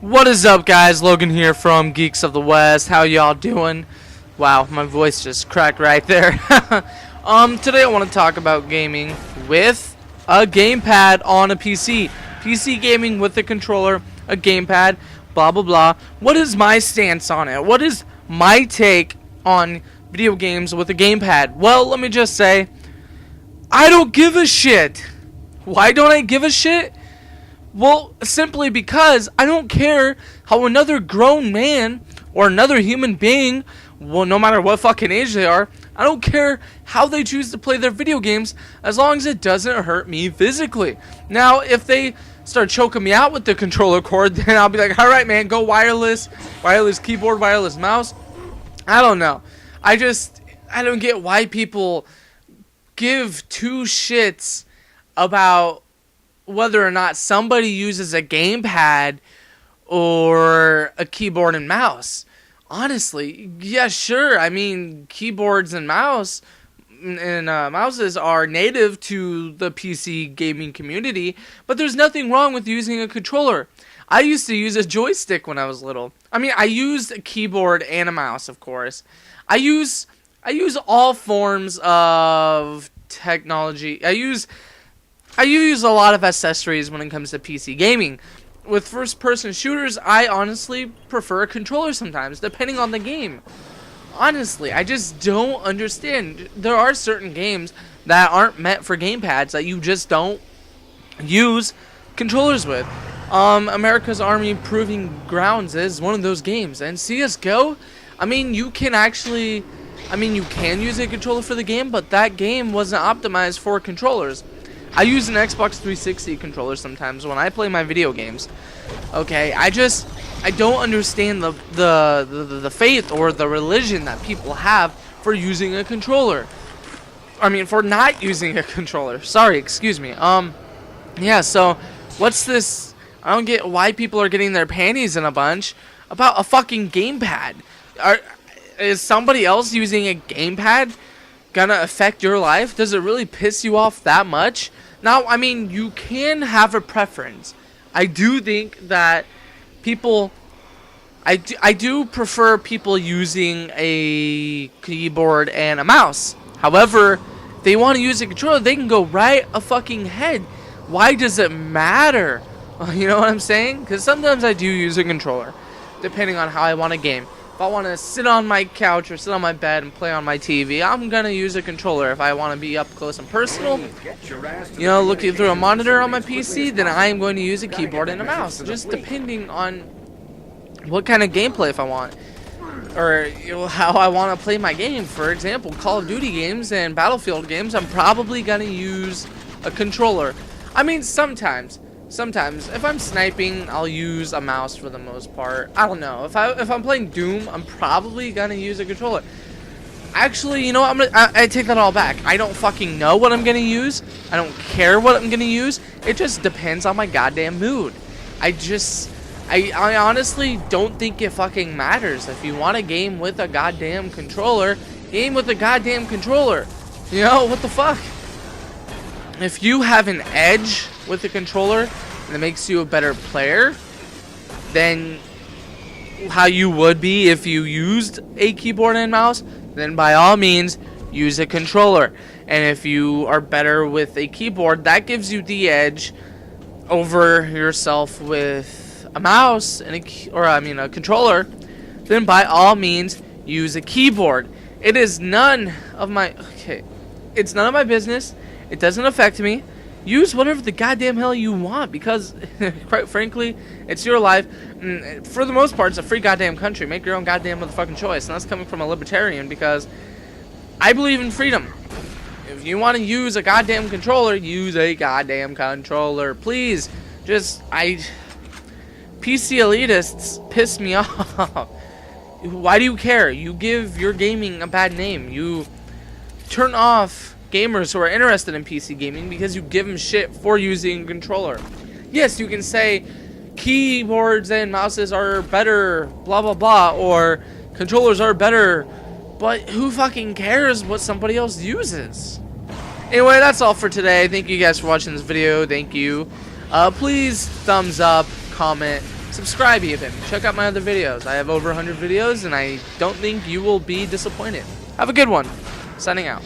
What is up, guys? Logan here from Geeks of the West. How y'all doing? Wow, my voice just cracked right there. Today I want to talk about gaming with a gamepad on a PC. PC gaming with a controller, a gamepad, blah blah blah. What is my stance on it? What is my take on video games with a gamepad? Well, let me just say, I don't give a shit. Why don't I give a shit? Well, simply because I don't care how another grown man or another human being, well, no matter what fucking age they are, I don't care how they choose to play their video games as long as it doesn't hurt me physically. Now, if they start choking me out with the controller cord, then I'll be like, alright man, go wireless keyboard, wireless mouse. I don't know. I don't get why people give two shits about whether or not somebody uses a gamepad or a keyboard and mouse. Honestly, yeah, sure. I mean, keyboards and mouses are native to the PC gaming community, but there's nothing wrong with using a controller. I used to use a joystick when I was little. I mean, I used a keyboard and a mouse, of course. I use all forms of technology. I use a lot of accessories when it comes to PC gaming. With first-person shooters, I honestly prefer a controller sometimes, depending on the game. Honestly, I just don't understand. There are certain games that aren't meant for gamepads that you just don't use controllers with. America's Army Proving Grounds is one of those games. And CSGO, I mean, you can use a controller for the game, but that game wasn't optimized for controllers. I use an Xbox 360 controller sometimes when I play my video games. Okay, I don't understand the faith or the religion that people have for using a controller. I mean, for not using a controller. Sorry, excuse me. Yeah, so what's this? I don't get why people are getting their panties in a bunch about a fucking gamepad. Is somebody else using a gamepad gonna affect your life? Does it really piss you off that much? Now, I mean, you can have a preference. I do think that people, I do prefer people using a keyboard and a mouse. However, if they want to use a controller, they can go right a fucking head. Why does it matter? You know what I'm saying? Because sometimes I do use a controller, depending on how I want to game. If I want to sit on my couch or sit on my bed and play on my TV, I'm going to use a controller. If I want to be up close and personal, you know, looking through a monitor on my PC, then I am going to use a keyboard and a mouse. Just depending on what kind of gameplay if I want. Or how I want to play my game. For example, Call of Duty games and Battlefield games, I'm probably going to use a controller. I mean, sometimes if I'm sniping, I'll use a mouse for the most part. I don't know. If I'm playing Doom, I'm probably gonna use a controller. Actually, you know what? I take that all back. I don't fucking know what I'm gonna use. I don't care what I'm gonna use. It just depends on my goddamn mood. I honestly don't think it fucking matters. If you want a game with a goddamn controller, game with a goddamn controller. You know, what the fuck? If you have an edge with the controller that makes you a better player than how you would be if you used a keyboard and mouse, then by all means use a controller. And if you are better with a keyboard, that gives you the edge over yourself with a mouse and a controller, then by all means use a keyboard. It's none of my business. It doesn't affect me. Use whatever the goddamn hell you want, because quite frankly, it's your life. For the most part, it's a free goddamn country. Make your own goddamn motherfucking choice. And that's coming from a libertarian, because I believe in freedom. If you want to use a goddamn controller, use a goddamn controller. Please. PC elitists piss me off. Why do you care? You give your gaming a bad name. You turn off gamers who are interested in PC gaming because you give them shit for using a controller. Yes, you can say keyboards and mouses are better, blah blah blah, or controllers are better, but who fucking cares what somebody else uses? Anyway, that's all for today. Thank you guys for watching this video. Thank you. Please thumbs up, comment, Subscribe even. Check out my other videos. I have over 100 videos, and I don't think you will be disappointed. Have a good one. Signing out.